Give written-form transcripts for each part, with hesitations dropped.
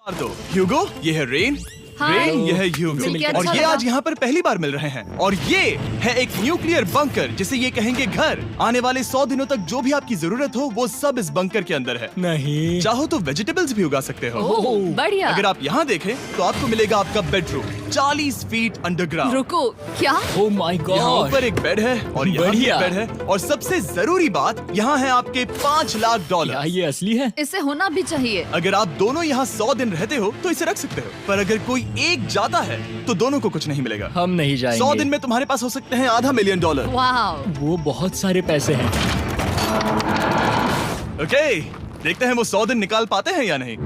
मार दो। ह्यूगो, ये है रेन। रेन, ये है ह्यूगो। मिलके और अच्छा ये लगा। आज यहाँ पर पहली बार मिल रहे हैं। और ये है एक न्यूक्लियर बंकर, जिसे ये कहेंगे घर। आने वाले 100 दिनों तक जो भी आपकी जरूरत हो वो सब इस बंकर के अंदर है। नहीं। चाहो तो वेजिटेबल्स भी उगा सकते हो। ओह, बढ़िया। अगर आप यहाँ देखें तो आपको मिलेगा आपका बेडरूम 40 फीट अंडरग्राउंड। रुको, क्या? ओह माय यहाँ गॉड। ऊपर एक बेड है और यहाँ भी बढ़िया। एक बेड है। और सबसे जरूरी बात, यहाँ है आपके $5 लाख। क्या ये असली है? इसे होना भी चाहिए। अगर आप दोनों यहाँ 100 दिन रहते हो तो इसे रख सकते हो, पर अगर कोई एक जाता है तो दोनों को कुछ नहीं मिलेगा। हम नहीं जाएंगे। 100 दिन में तुम्हारे पास हो सकते हैं $500 मिलियन। वाह, वो बहुत सारे पैसे हैं। ओके, देखते हैं वो 100 दिन निकाल पाते हैं या नहीं।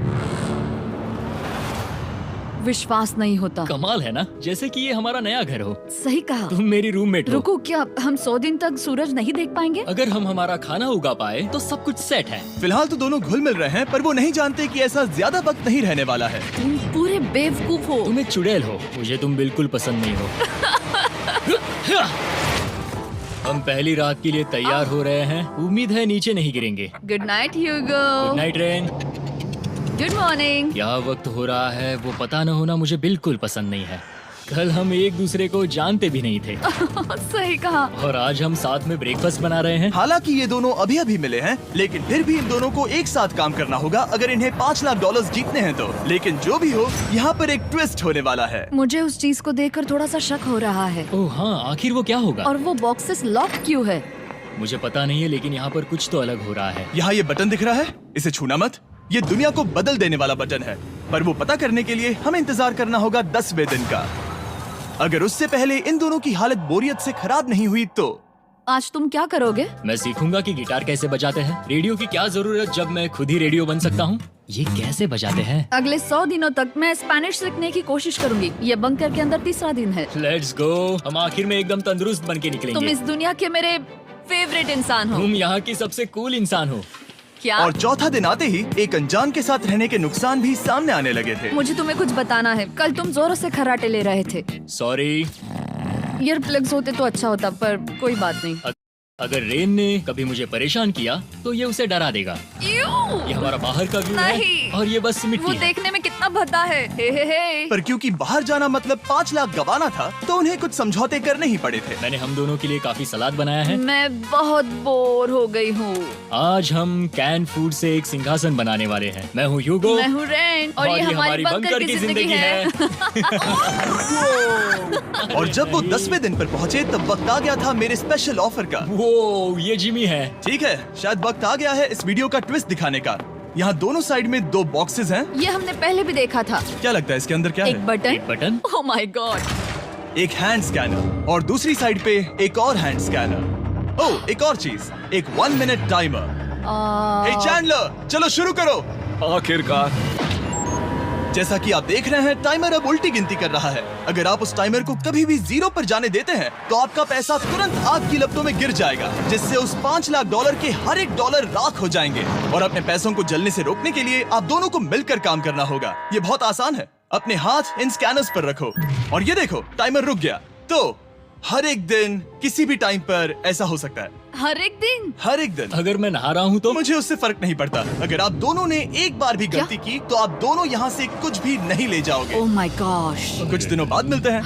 विश्वास नहीं होता। कमाल है ना, जैसे कि ये हमारा नया घर हो। सही कहा। तुम मेरी रूममेट हो। रुको, क्या हम 100 दिन तक सूरज नहीं देख पाएंगे? अगर हम हमारा खाना उगा पाए तो सब कुछ सेट है। फिलहाल तो दोनों घुल मिल रहे हैं, पर वो नहीं जानते कि ऐसा ज्यादा वक्त नहीं रहने वाला है। तुम पूरे बेवकूफ हो। तुम एक चुड़ैल हो, मुझे तुम बिल्कुल पसंद नहीं हो। हम पहली रात के लिए तैयार हो रहे हैं। उम्मीद है नीचे नहीं गिरेंगे। Good night Hugo. Good night Rain. Good morning. क्या वक्त हो रहा है वो पता न होना मुझे बिल्कुल पसंद नहीं है। कल हम एक दूसरे को जानते भी नहीं थे सही कहा। और आज हम साथ में ब्रेकफास्ट बना रहे हैं। हालांकि ये दोनों अभी अभी मिले हैं, लेकिन फिर भी इन दोनों को एक साथ काम करना होगा अगर इन्हें $5 लाख जीतने हैं तो। लेकिन जो भी हो, यहाँ पर एक ट्विस्ट होने वाला है। मुझे उस चीज को देखकर थोड़ा सा शक हो रहा है। ओह हाँ, आखिर वो क्या होगा? और वो बॉक्सेस लॉक क्यों है? मुझे पता नहीं है, लेकिन यहाँ पर कुछ तो अलग हो रहा है। यहाँ ये बटन दिख रहा है, इसे छूना मत। ये दुनिया को बदल देने वाला बटन है, पर वो पता करने के लिए हमें इंतजार करना होगा 10वें दिन का। अगर उससे पहले इन दोनों की हालत बोरियत से खराब नहीं हुई तो आज तुम क्या करोगे? मैं सीखूंगा कि गिटार कैसे बजाते हैं। रेडियो की क्या जरूरत जब मैं खुद ही रेडियो बन सकता हूँ। ये कैसे बजाते हैं? अगले 100 दिनों तक मैं स्पेनिश सीखने की कोशिश करूंगी। ये बंकर के अंदर तीसरा दिन है। Let's go. हम आखिर में एकदम तंदुरुस्त बन के तुम निकलेंगे। इस दुनिया के मेरे फेवरेट इंसान हो। तुम यहाँ की सबसे कूल इंसान हो। क्या? और चौथा दिन आते ही एक अनजान के साथ रहने के नुकसान भी सामने आने लगे थे। मुझे तुम्हें कुछ बताना है। कल तुम जोरों से खर्राटे ले रहे थे। सॉरी। ईयर प्लग्स होते तो अच्छा होता, पर कोई बात नहीं। अगर रेन ने कभी मुझे परेशान किया तो ये उसे डरा देगा। ये हमारा बाहर का व्यू है नहीं। और ये बस वो मिट्टी है। देखने में कितना भद्दा है। हे। पर क्योंकि बाहर जाना मतलब 5 लाख गंवाना था, तो उन्हें कुछ समझौते करने ही पड़े थे। मैंने हम दोनों के लिए काफी सलाद बनाया है। मैं बहुत बोर हो गई हूँ। आज हम कैन फूड से एक सिंहासन बनाने वाले हैं। मैं हूँ ह्यूगो। मैं हूँ रेन और ये हमारी बंकर की जिंदगी है। और जब वो 10वें दिन पर पहुँचे तब वक्त आ गया था मेरे स्पेशल ऑफर का। वो ये जिमी है। ठीक है, शायद वक्त आ गया है इस वीडियो का ट्विस्ट दिखाने का। यहाँ दोनों साइड में 2 बॉक्सेस हैं। ये हमने पहले भी देखा था। क्या लगता है इसके अंदर क्या एक है? बटन। एक बटन। Oh my God. एक हैंड स्कैनर और दूसरी साइड पे एक और हैंड स्कैनर। ओह, एक और चीज, एक 1 मिनट टाइमर। हे चैंडलर, चलो शुरू करो। आखिरकार। जैसा कि आप देख रहे हैं, टाइमर अब उल्टी गिनती कर रहा है। अगर आप उस टाइमर को कभी भी 0 पर जाने देते हैं तो आपका पैसा तुरंत आग की लपटों में गिर जाएगा, जिससे उस $5 लाख के हर एक डॉलर राख हो जाएंगे। और अपने पैसों को जलने से रोकने के लिए आप दोनों को मिलकर काम करना होगा। ये बहुत आसान है। अपने हाथ इन स्कैनर्स पर रखो और ये देखो, टाइमर रुक गया। तो हर एक दिन किसी भी टाइम पर ऐसा हो सकता है। हर एक दिन? हर एक दिन। अगर मैं नहा रहा हूँ तो मुझे उससे फर्क नहीं पड़ता। अगर आप दोनों ने एक बार भी गलती की तो आप दोनों यहाँ से कुछ भी नहीं ले जाओगे। Oh my gosh. कुछ दिनों बाद मिलते हैं।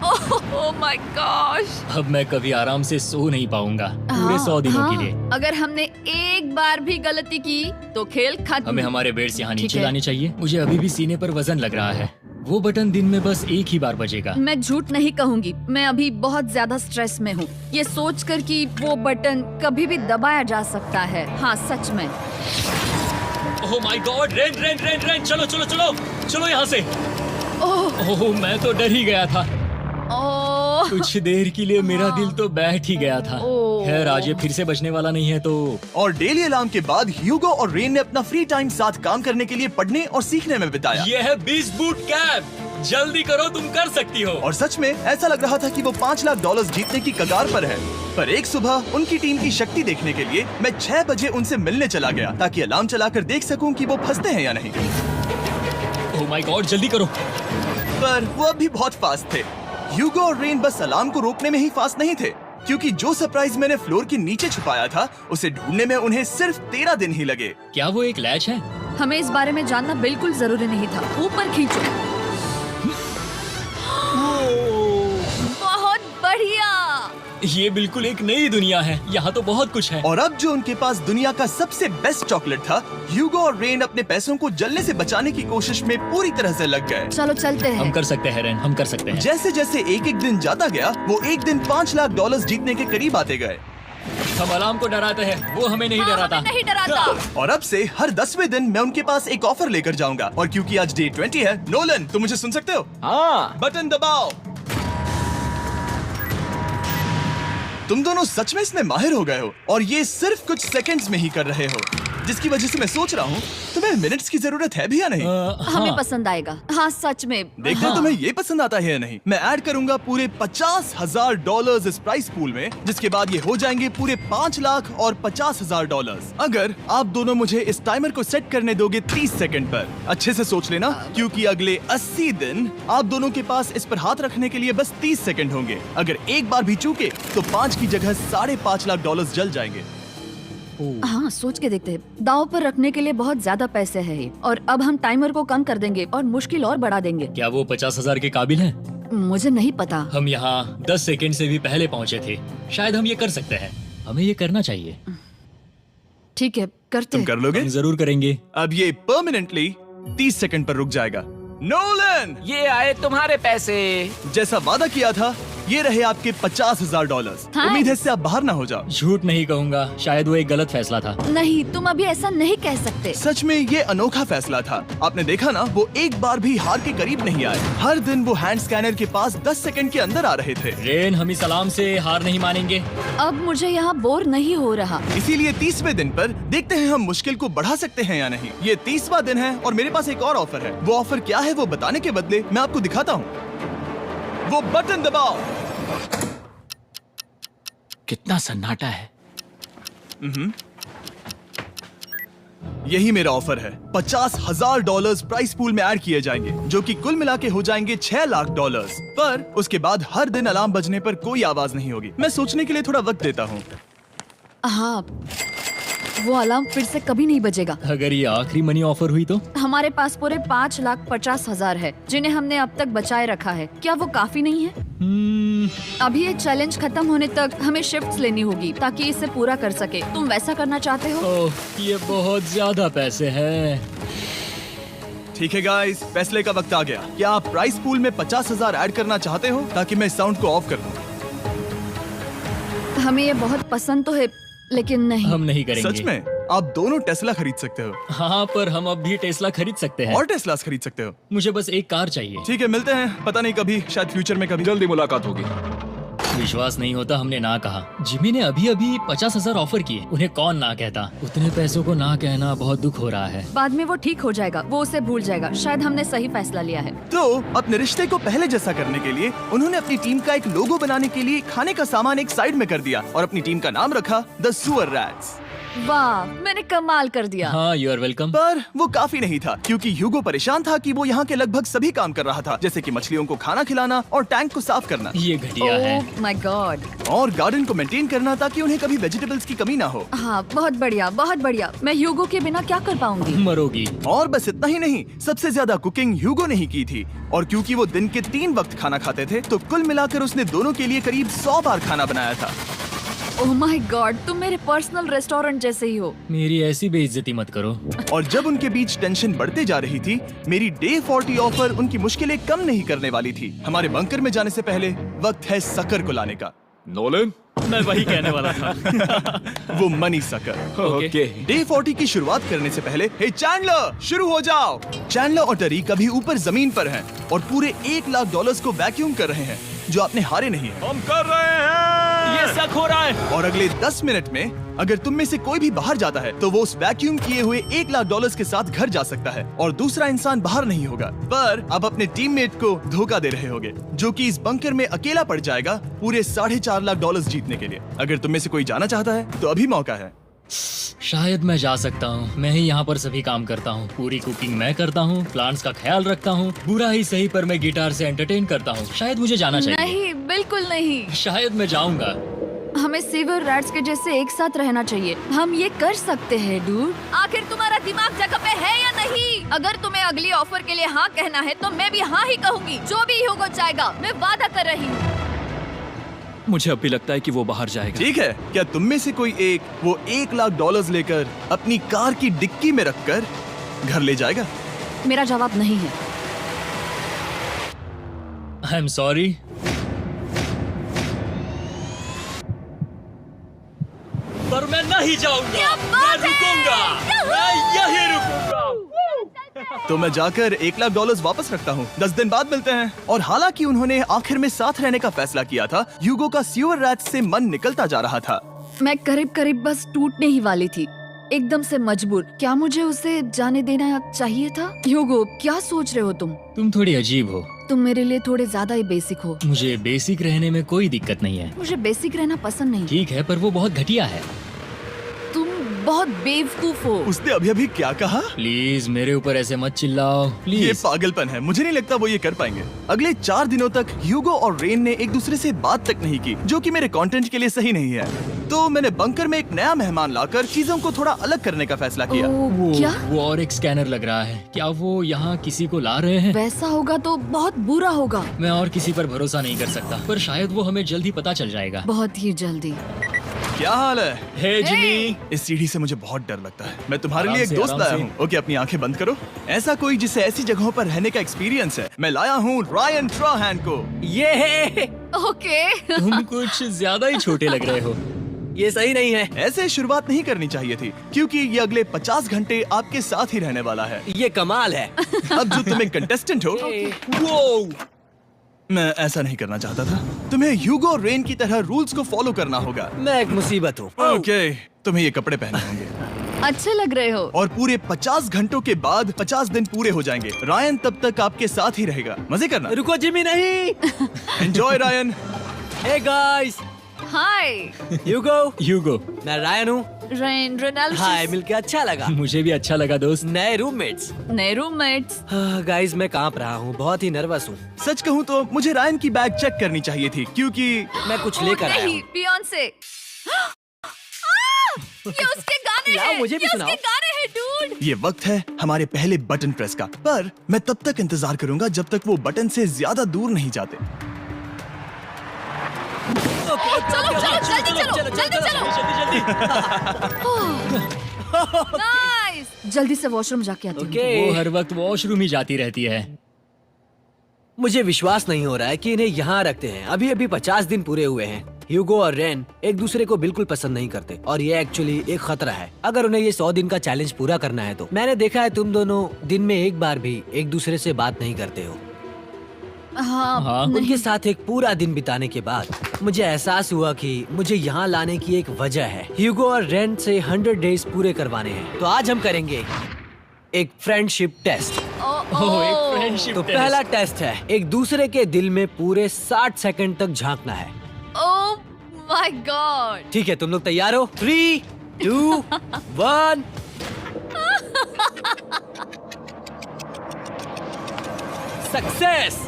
Oh my gosh. अब मैं कभी आराम से सो नहीं पाऊंगा पूरे 100 दिनों के लिए। अगर हमने एक बार भी गलती की तो खेल खत्म। हमें हमारे बेड्स यहाँ ठीक नीचे है। लाने चाहिए। मुझे अभी भी सीने पर वजन लग रहा है। वो बटन दिन में बस एक ही बार बजेगा। मैं झूठ नहीं कहूंगी, मैं अभी बहुत ज्यादा स्ट्रेस में हूँ, ये सोचकर कि वो बटन कभी भी दबाया जा सकता है। हाँ सच में। ओह my God. Rain rain rain rain, चलो चलो चलो चलो यहाँ से। ओह मैं तो डर ही गया था। ओह कुछ देर के लिए मेरा दिल तो बैठ ही गया था। ओह। खैर आज ये फिर से बचने वाला नहीं है तो। और डेली अलार्म के बाद ह्यूगो और रेन ने अपना फ्री टाइम साथ काम करने के लिए पढ़ने और सीखने में बिताया। ये है 20 बूट कैप। जल्दी करो, तुम कर सकती हो। और सच में ऐसा लग रहा था कि वो $5 लाख जीतने की कगार पर है। पर एक सुबह उनकी टीम की शक्ति देखने के लिए मैं 6 बजे उनसे मिलने चला गया, ताकि अलार्म चलाकर देख सकूं कि वो फंसते हैं या नहीं। ओह माय गॉड, जल्दी करो। पर वो अब भी बहुत फास्ट थे। ह्यूगो और रेन बस अलार्म को रोकने में ही फास्ट नहीं थे, क्योंकि जो सरप्राइज मैंने फ्लोर के नीचे छुपाया था उसे ढूंढने में उन्हें सिर्फ 13 दिन ही लगे। क्या वो एक लैच है? हमें इस बारे में जानना बिल्कुल जरूरी नहीं था। ऊपर खींचो। बहुत बढ़िया। ये बिल्कुल एक नई दुनिया है, यहाँ तो बहुत कुछ है। और अब जो उनके पास दुनिया का सबसे बेस्ट चॉकलेट था, ह्यूगो और रेन अपने पैसों को जलने से बचाने की कोशिश में पूरी तरह से लग गए। चलो चलते हम हैं। कर सकते हैं रेन, हम कर सकते हैं। जैसे जैसे एक एक दिन जाता गया, वो एक दिन $5 लाख जीतने के करीब आते गए। हम अलार्म को डराते हैं, वो हमें नहीं हाँ, डराता। हमें नहीं डराता। और अब से हर 10वें दिन मैं उनके पास एक ऑफर लेकर जाऊंगा। और क्योंकि आज डे 20 है, नोलन तुम मुझे सुन सकते हो? हाँ। बटन दबाओ। तुम दोनों सच में इसमें माहिर हो गए हो और ये सिर्फ कुछ सेकंड्स में ही कर रहे हो, जिसकी वजह से मैं सोच रहा हूँ तुम्हें मिनट्स की जरूरत है भी या नहीं। हमें पसंद आएगा। हाँ सच में। देखते हैं तुम्हें ये पसंद आता है या नहीं। मैं ऐड करूंगा पूरे $50,000 इस प्राइस पूल में, जिसके बाद ये हो जाएंगे पूरे $5,50,000। अगर आप दोनों मुझे इस टाइमर को सेट करने दोगे 30 सेकंड पर। अच्छे से सोच लेना, क्योंकि अगले 80 दिन आप दोनों के पास इस पर हाथ रखने के लिए बस 30 सेकंड होंगे। अगर एक बार भी चूके तो 5 की जगह $5.5 लाख जल जाएंगे। हाँ सोच के देखते हैं। दाव पर रखने के लिए बहुत ज्यादा पैसे है ये। और अब हम टाइमर को कम कर देंगे और मुश्किल और बढ़ा देंगे। क्या वो 50,000 के काबिल हैं? मुझे नहीं पता। हम यहाँ 10 सेकंड से भी पहले पहुँचे थे। शायद हम ये कर सकते हैं। हमें ये करना चाहिए। ठीक है करते तुम हैं। कर लोगे? हम जरूर करेंगे। अब ये परमानेंटली 30 सेकंड पर रुक जाएगा। नोलन, ये आए तुम्हारे पैसे। जैसा वादा किया था, ये रहे आपके $50,000। हाँ। उम्मीद है इससे आप बाहर ना हो जाओ। झूठ नहीं कहूँगा, शायद वो एक गलत फैसला था। नहीं तुम अभी ऐसा नहीं कह सकते। सच में ये अनोखा फैसला था। आपने देखा ना, वो एक बार भी हार के करीब नहीं आए। हर दिन वो हैंड स्कैनर के पास 10 सेकंड के अंदर आ रहे थे। रेन, हम इस अलार्म से हार नहीं मानेंगे। अब मुझे यहाँ बोर नहीं हो रहा। इसीलिए 30वें दिन पर देखते हैं हम मुश्किल को बढ़ा सकते हैं या नहीं। ये 30वां दिन है और मेरे पास एक और ऑफर है। वो ऑफर क्या है वो बताने के बदले मैं आपको दिखाता हूँ। वो बटन दबाओ। कितना सन्नाटा है। यही मेरा ऑफर है। $50,000 प्राइस पूल में ऐड किए जाएंगे, जो कि कुल मिला के हो जाएंगे $6 लाख। पर उसके बाद हर दिन अलार्म बजने पर कोई आवाज नहीं होगी। मैं सोचने के लिए थोड़ा वक्त देता हूँ। हाँ वो अलार्म फिर से कभी नहीं बजेगा। अगर ये आखिरी मनी ऑफर हुई तो? हमारे पास पूरे $5,50,000 है, जिन्हें हमने अब तक बचाए रखा है। क्या वो काफी नहीं है? अभी ये चैलेंज खत्म होने तक हमें शिफ्ट्स लेनी होगी ताकि इसे पूरा कर सके। तुम वैसा करना चाहते हो? ओह, ये बहुत ज्यादा पैसे हैं। ठीक है गाइस, फैसले का वक्त आ गया। क्या आप प्राइस पूल में 50,000 ऐड करना चाहते हो ताकि मैं इस साउंड को ऑफ कर दूं? हमें ये बहुत पसंद तो है, लेकिन नहीं। हम नहीं करेंगे। सच में? आप दोनों टेस्ला खरीद सकते हो हाँ, पर हम अब भी टेस्ला खरीद सकते हैं। और टेस्लास खरीद सकते हो। मुझे बस एक कार चाहिए। ठीक है, मिलते हैं। पता नहीं कभी, शायद फ्यूचर में कभी। जल्दी मुलाकात होगी। विश्वास नहीं होता हमने ना कहा। जिमी ने अभी अभी 50,000 ऑफर किए। उन्हें कौन ना कहता। उतने पैसों को ना कहना बहुत दुख हो रहा है। बाद में वो ठीक हो जाएगा, वो उसे भूल जाएगा। शायद हमने सही फैसला लिया है। तो अपने रिश्ते को पहले जैसा करने के लिए उन्होंने अपनी टीम का एक लोगो बनाने के लिए खाने का सामान एक साइड में कर दिया और अपनी टीम का नाम रखा द सुअर रैट्स। वाह, मैंने कमाल कर दिया। हाँ, यू आर वेलकम। पर वो काफी नहीं था, क्योंकि ह्यूगो परेशान था कि वो यहाँ के लगभग सभी काम कर रहा था, जैसे कि मछलियों को खाना खिलाना और टैंक को साफ करना ये घटिया है। ओह माय गॉड। और गार्डन को मेंटेन करना ताकि उन्हें कभी वेजिटेबल्स की कमी ना हो। हाँ बहुत बढ़िया, बहुत बढ़िया। मैं ह्यूगो के बिना क्या कर पाऊंगी? मरोगी। और बस इतना ही नहीं, सबसे ज्यादा कुकिंग ह्यूगो ने ही की थी। और क्योंकि वो दिन के 3 वक्त खाना खाते थे, तो कुल मिलाकर उसने दोनों के लिए करीब 100 बार खाना बनाया था। ओह माय गॉड, तुम मेरे पर्सनल रेस्टोरेंट जैसे ही हो। मेरी ऐसी बेइज्जती मत करो। और जब उनके बीच टेंशन बढ़ते जा रही थी, मेरी डे 40 ऑफर उनकी मुश्किलें कम नहीं करने वाली थी। हमारे बंकर में जाने से पहले वक्त है सकर को लाने का। नोलन। मैं वही कहने वाला था। वो मनी सकर। ओके। डे 40 की शुरुआत करने से पहले, हे चैंडलर, शुरू हो जाओ। चैंडलर और टरी कभी ऊपर जमीन पर हैं और पूरे $1 लाख को वैक्यूम कर रहे हैं, जो आपने हारे नहीं है। हम कर रहे हैं। ये शक हो रहा है। और अगले 10 मिनट में अगर तुम में से कोई भी बाहर जाता है, तो वो उस वैक्यूम किए हुए $1 लाख के साथ घर जा सकता है और दूसरा इंसान बाहर नहीं होगा। पर अब अपने टीममेट को धोखा दे रहे होगे, जो कि इस बंकर में अकेला पड़ जाएगा पूरे $4.5 लाख जीतने के लिए। अगर तुम में से कोई जाना चाहता है, तो अभी मौका है। शायद मैं जा सकता हूँ। मैं ही यहाँ पर सभी काम करता हूँ। पूरी कुकिंग मैं करता हूँ, प्लांट्स का ख्याल रखता हूँ। बुरा ही सही, पर मैं गिटार से एंटरटेन करता हूँ। शायद मुझे जाना चाहिए। नहीं, बिल्कुल नहीं। शायद मैं जाऊंगा। हमें सीवर रैट्स के जैसे एक साथ रहना चाहिए। हम ये कर सकते हैं डूड। आखिर तुम्हारा दिमाग जगह पे है या नहीं? अगर तुम्हें अगली ऑफर के लिए हाँ कहना है तो मैं भी हाँ ही कहूँगी। जो भी ह्यूगो चाहेगा, मैं वादा कर रही हूँ। मुझे अब भी लगता है कि वो बाहर जाएगा। ठीक है, क्या तुम में से कोई एक वो $1,00,000 लेकर अपनी कार की डिक्की में रखकर घर ले जाएगा? मेरा जवाब नहीं है। I am sorry. पर मैं नहीं जाऊंगा, मैं रुकूंगा, मैं यही रुकूंगा। तो मैं जाकर $1,00,000 वापस रखता हूँ। 10 दिन बाद मिलते हैं। और हालांकि उन्होंने आखिर में साथ रहने का फैसला किया था, ह्यूगो का सीवर रैट्स से मन निकलता जा रहा था। मैं करीब करीब बस टूटने ही वाली थी, एकदम से मजबूर। क्या मुझे उसे जाने देना चाहिए था? ह्यूगो, क्या सोच रहे हो तुम? तुम थोड़ी अजीब हो। तुम मेरे लिए थोड़े ज्यादा ही बेसिक हो। मुझे बेसिक रहने में कोई दिक्कत नहीं है। मुझे बेसिक रहना पसंद नहीं। ठीक है, पर वो बहुत घटिया है। तुम बहुत बेवकूफ हो। उसने अभी अभी क्या कहा? प्लीज मेरे ऊपर ऐसे मत चिल्लाओ, ये प्लीज। पागलपन है। मुझे नहीं लगता वो ये कर पाएंगे। अगले 4 दिनों तक ह्यूगो और रेन ने एक दूसरे से बात तक नहीं की, जो कि मेरे कंटेंट के लिए सही नहीं है। तो मैंने बंकर में एक नया मेहमान लाकर चीजों को थोड़ा अलग करने का फैसला किया। ओ, क्या? वो और एक स्कैनर लग रहा है। क्या वो यहाँ किसी को ला रहे हैं? वैसा होगा तो बहुत बुरा होगा। मैं और किसी पर भरोसा नहीं कर सकता, पर शायद वो हमें जल्द ही पता चल जाएगा। बहुत ही जल्दी। क्या हाल है? हे जिमी। इस सीढ़ी से मुझे बहुत डर लगता है। मैं तुम्हारे आराम लिए एक से, दोस्त आराम लाया से। हूँ। ओके, अपनी आंखें बंद करो। ऐसा कोई जिसे ऐसी जगहों पर रहने का एक्सपीरियंस है। मैं लाया हूँ रायन ट्राहैन को। ये है, ओके। तुम कुछ ज्यादा ही छोटे लग रहे हो। ये सही नहीं है। ऐसे शुरुआत नहीं करनी चाहिए थी, क्योंकि ये अगले 50 घंटे आपके साथ ही रहने वाला है। ये कमाल है। अब जो तुम एक कंटेस्टेंट हो, वो मैं ऐसा नहीं करना चाहता था। तुम्हें ह्यूगो और रेन की तरह रूल्स को फॉलो करना होगा। मैं एक मुसीबत हूँ। ओके, तुम्हें ये कपड़े पहनने होंगे। अच्छे लग रहे हो। और पूरे 50 घंटों के बाद 50 दिन पूरे हो जाएंगे। रायन तब तक आपके साथ ही रहेगा। मजे करना। रुको जिमी, नहीं। Enjoy Ryan. हे गाइस, हाय ह्यूगो। ह्यूगो। मैं रायन हूँ। Rain Reynold. हाय, मिलके अच्छा लगा। मुझे भी अच्छा लगा दोस्त। नए रूममेट्स। नए रूममेट्स। गाइस, मैं कांप रहा हूँ, बहुत ही नर्वस हूँ। सच कहूँ तो मुझे रायन की बैग चेक करनी चाहिए थी, क्योंकि मैं कुछ लेकर आया नहीं, हूँ। बियॉन्से। ये उसके गाने लाओ, हैं। मुझे भी ये सुनाओ। उसके गाने हैं डूड। ये वक्त है हमारे पहले बटन प्रेस का। पर मैं तब तक इंतजार करूंगा जब तक वो बटन से ज्यादा दूर नहीं जाते। चलो जल्दी नाइस। जल्दी से वॉशरूम जाके आती हूँ। वो हर वक्त वॉशरूम ही जाती रहती है। मुझे विश्वास नहीं हो रहा है कि इन्हें यहाँ रखते हैं। अभी अभी 50 दिन पूरे हुए हैं। ह्यूगो और रेन एक दूसरे को बिल्कुल पसंद नहीं करते और ये एक्चुअली एक खतरा है। अगर उन्हें ये 100 दिन का चैलेंज पूरा करना है तो। मैंने देखा है तुम दोनों दिन में एक बार भी एक दूसरे से बात नहीं करते हो। हाँ। उनके साथ एक पूरा दिन बिताने के बाद मुझे एहसास हुआ कि मुझे यहाँ लाने की एक वजह है। ह्यूगो और रेन से 100 डेज पूरे करवाने हैं। तो आज हम करेंगे एक फ्रेंडशिप टेस्ट। एक फ्रेंडशिप तो पहला टेस्ट है, एक दूसरे के दिल में पूरे 60 सेकंड तक झांकना है। ओह माय गॉड। ठीक है, तुम लोग तैयार हो? 3, 2, 1। सक्सेस।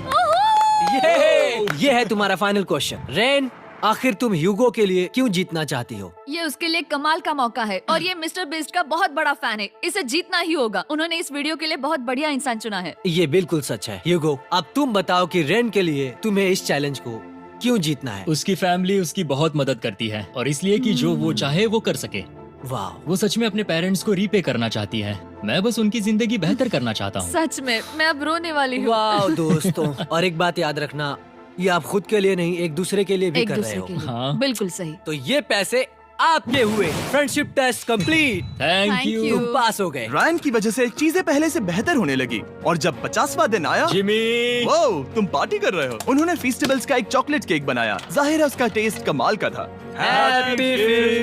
ये है तुम्हारा फाइनल क्वेश्चन। रेन, आखिर तुम ह्यूगो के लिए क्यों जीतना चाहती हो? ये उसके लिए कमाल का मौका है और ये मिस्टर बीस्ट का बहुत बड़ा फैन है। इसे जीतना ही होगा। उन्होंने इस वीडियो के लिए बहुत बढ़िया इंसान चुना है। ये बिल्कुल सच है। ह्यूगो, अब तुम बताओ कि रेन के लिए तुम्हें इस चैलेंज को क्यों जीतना है? उसकी फैमिली उसकी बहुत मदद करती है और इसलिए कि जो वो चाहे वो कर सके। वाह, वो सच में अपने पेरेंट्स को रीपे करना चाहती है। मैं बस उनकी जिंदगी बेहतर करना चाहता हूँ। सच में मैं अब रोने वाली हूँ। वाह दोस्तों। और एक बात याद रखना, ये आप खुद के लिए नहीं, एक दूसरे के लिए भी एक कर रहे दूसरे हो। के लिए। हाँ। बिल्कुल सही। तो ये पैसे आपके हुए। Friendship test complete. Thank Thank you you। तुम पास हो गए। रायन की वजह से चीजें पहले से बेहतर होने लगी। और जब 50वां दिन आया, जिमी। वो तुम पार्टी कर रहे हो। उन्होंने फीस्टेबल्स का एक चॉकलेट केक बनाया। जाहिर है उसका टेस्ट कमाल का था। Happy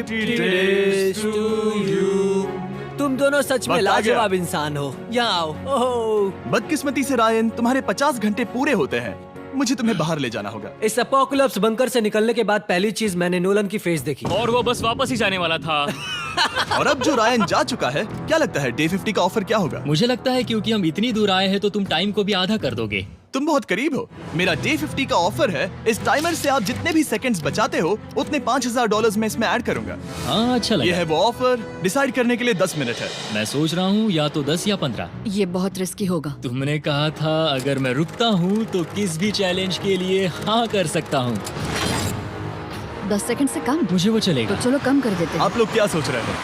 50 days to you। तुम दोनों सच में वक्त आ गया। लाजवाब इंसान हो। यहाँ आओ। ओह, बदकिस्मती से रायन, तुम्हारे 50 घंटे पूरे होते हैं। मुझे तुम्हें बाहर ले जाना होगा। इस अपोकलिप्स बंकर से निकलने के बाद पहली चीज मैंने नोलन की फेस देखी। और वो बस वापस ही जाने वाला था। और अब जो रायन जा चुका है, क्या लगता है डे 50 का ऑफर क्या होगा? मुझे लगता है क्योंकि हम इतनी दूर आए हैं तो तुम टाइम को भी आधा कर दोगे। तुम बहुत करीब हो। मेरा डे 50 का ऑफर है। इस टाइमर से आप जितने भी सेकंड्स बचाते हो उतने $5000 में इसमें ऐड करूंगा। हाँ अच्छा ये लगा। है वो ऑफर। डिसाइड करने के लिए 10 मिनट है। मैं सोच रहा हूँ या तो 10 या 15। ये बहुत रिस्की होगा। तुमने कहा था अगर मैं रुकता हूँ तो किस भी चैलेंज के लिए हाँ कर सकता हूँ। 10 सेकंड से कम? मुझे वो तो चलेगा। चलो कम कर देते हैं। आप लोग क्या सोच रहे हो?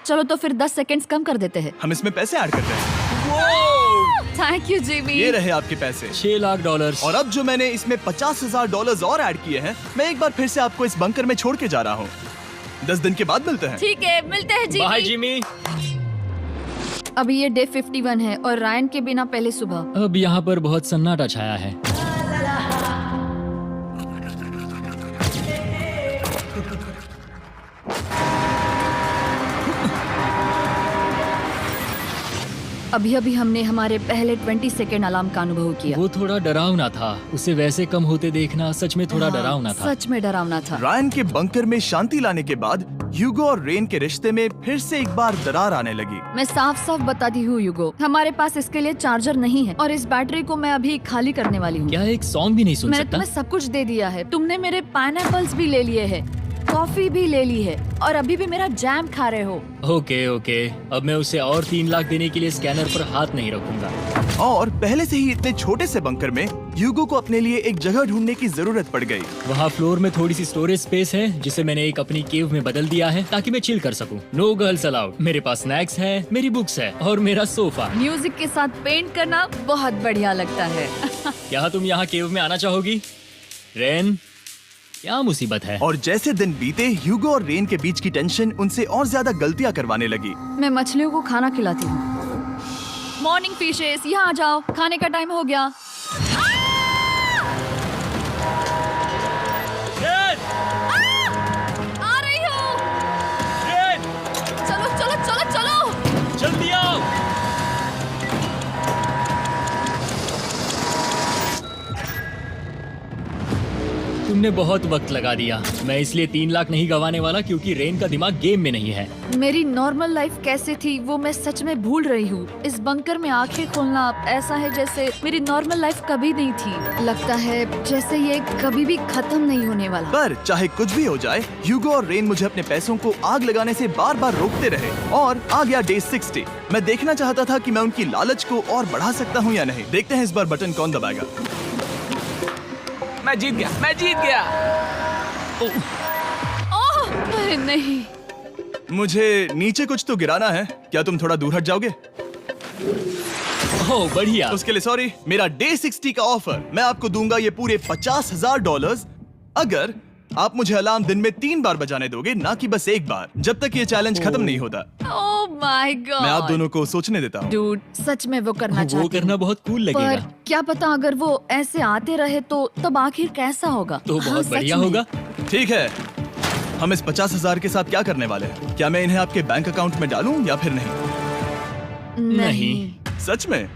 चलो तो फिर 10 सेकंड्स कम कर देते हैं। हम इसमें पैसे ऐड करते हैं। Thank you Jimmy. ये रहे आपके पैसे। $6 लाख। और अब जो मैंने इसमें $50,000 और ऐड किए हैं, मैं एक बार फिर से आपको इस बंकर में छोड़ के जा रहा हूँ। 10 दिन के बाद मिलते हैं। ठीक है, मिलते हैं बाय जिमी। जिमी। अभी ये डे 51 है और रायन के बिना पहले सुबह। अब यहाँ पर बहुत सन्नाटा छाया है। अभी अभी हमने हमारे पहले 20 सेकेंड अलार्म का अनुभव किया। वो थोड़ा डरावना था। उसे वैसे कम होते देखना सच में थोड़ा डरावना था। सच में डरावना था। रायन के बंकर में शांति लाने के बाद ह्यूगो और रेन के रिश्ते में फिर से एक बार दरार आने लगी। मैं साफ साफ बताती हूँ यूगो, हमारे पास इसके लिए चार्जर नहीं है और इस बैटरी को मैं अभी खाली करने वाली हूँ। क्या एक सॉन्ग भी नहीं सुन मैंने सकता? तुम्हें सब कुछ दे दिया है। तुमने मेरे पाइनएप्पल्स भी ले लिए हैं, कॉफी भी ले ली है और अभी भी मेरा जैम खा रहे हो। ओके ओके, अब मैं उसे और 3 लाख देने के लिए स्कैनर पर हाथ नहीं रखूंगा। और पहले से ही इतने छोटे से बंकर में ह्यूगो को अपने लिए एक जगह ढूंढने की जरूरत पड़ गई। वहाँ फ्लोर में थोड़ी सी स्टोरेज स्पेस है जिसे मैंने एक अपनी केव में बदल दिया है ताकि मैं चिल कर सकूं। No girls allowed. मेरे पास स्नैक्स है, मेरी बुक्स है और मेरा सोफा। म्यूजिक के साथ पेंट करना बहुत बढ़िया लगता है। क्या तुम यहाँ केव में आना चाहोगी? रेन, क्या मुसीबत है? और जैसे दिन बीते, ह्यूगो और रेन के बीच की टेंशन उनसे और ज्यादा गलतियां करवाने लगी। मैं मछलियों को खाना खिलाती हूँ। मॉर्निंग फिशेस, यहाँ आ जाओ, खाने का टाइम हो गया। रेन! आ रही हूँ। रेन! चलो चलो चलो चलो। जल्दी आओ। तुमने बहुत वक्त लगा दिया। मैं इसलिए 3 लाख नहीं गंवाने वाला क्योंकि रेन का दिमाग गेम में नहीं है। मेरी नॉर्मल लाइफ कैसे थी वो मैं सच में भूल रही हूँ। इस बंकर में आंखें खोलना ऐसा है जैसे मेरी नॉर्मल लाइफ कभी नहीं थी। लगता है जैसे ये कभी भी खत्म नहीं होने वाला। पर चाहे कुछ भी हो जाए, ह्यूगो और रेन मुझे अपने पैसों को आग लगाने से बार बार रोकते रहे। और आ गया डे 60। मैं देखना चाहता था कि मैं उनकी लालच को और बढ़ा सकता हूँ या नहीं। देखते हैं इस बार बटन कौन दबाएगा। मैं जीत गया, मैं जीत गया। ओह, अरे नहीं। मुझे नीचे कुछ तो गिराना है। क्या तुम थोड़ा दूर हट जाओगे? ओह बढ़िया। उसके लिए सॉरी। मेरा डे 60 का ऑफर, मैं आपको दूंगा ये पूरे $50,000 अगर आप मुझे अलार्म दिन में 3 बार बजाने दोगे, ना कि बस एक बार, जब तक ये चैलेंज खत्म नहीं होता। ओह माय गॉड। मैं आप दोनों को सोचने देता हूँ। डूड, सच में वो करना वो चाहती करना हूँ। बहुत कूल पर लगेगा। क्या पता अगर वो ऐसे आते रहे तो तब आखिर कैसा होगा? तो हाँ, बहुत सच बढ़िया में। होगा। ठीक है, हम इस 50,000 के साथ क्या करने वाले हैं? क्या मैं इन्हें आपके बैंक अकाउंट में डालूं या फिर नहीं? नहीं। सच में?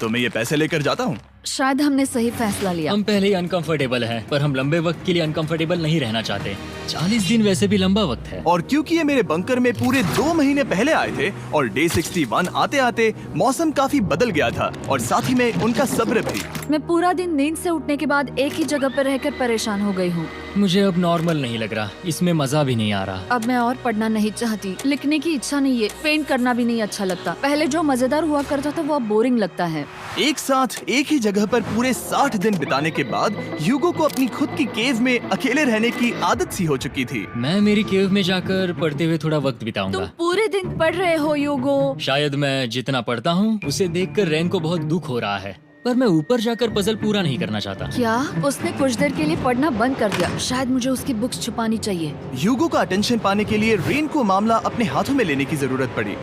तो मैं ये पैसे लेकर जाता हूँ। शायद हमने सही फैसला लिया। हम पहले ही अनकंफर्टेबल हैं, पर हम लंबे वक्त के लिए अनकंफर्टेबल नहीं रहना चाहते। 40 दिन वैसे भी लंबा वक्त है। और क्योंकि ये मेरे बंकर में पूरे 2 महीने पहले आए थे और डे 61 आते आते मौसम काफी बदल गया था और साथ ही में उनका सब्र भी। मैं पूरा दिन नींद से उठने के बाद एक ही जगह पर रहकर परेशान हो गई हूँ। मुझे अब नॉर्मल नहीं लग रहा, इसमें मजा भी नहीं आ रहा। अब मैं और पढ़ना नहीं चाहती, लिखने की इच्छा नहीं है, पेंट करना भी नहीं अच्छा लगता। पहले जो मजेदार हुआ करता था वो अब बोरिंग लगता है। एक साथ एक ही जगह पर पूरे 60 दिन बिताने के बाद ह्यूगो को अपनी खुद की केव में अकेले रहने की आदत सी हो चुकी थी। मैं मेरी केव में जाकर पढ़ते हुए थोड़ा वक्त तुम बिताऊंगा। पूरे दिन पढ़ रहे हो यूगो। शायद मैं जितना पढ़ता हूँ उसे देखकर रेन को बहुत दुख हो रहा है, पर मैं ऊपर जाकर पजल पूरा नहीं करना चाहता। क्या उसने कुछ देर के लिए पढ़ना बंद कर दिया? शायद मुझे उसकी बुक्स छुपानी चाहिए। ह्यूगो का अटेंशन पाने के लिए रेन को मामला अपने हाथों में लेने की जरूरत पड़ी।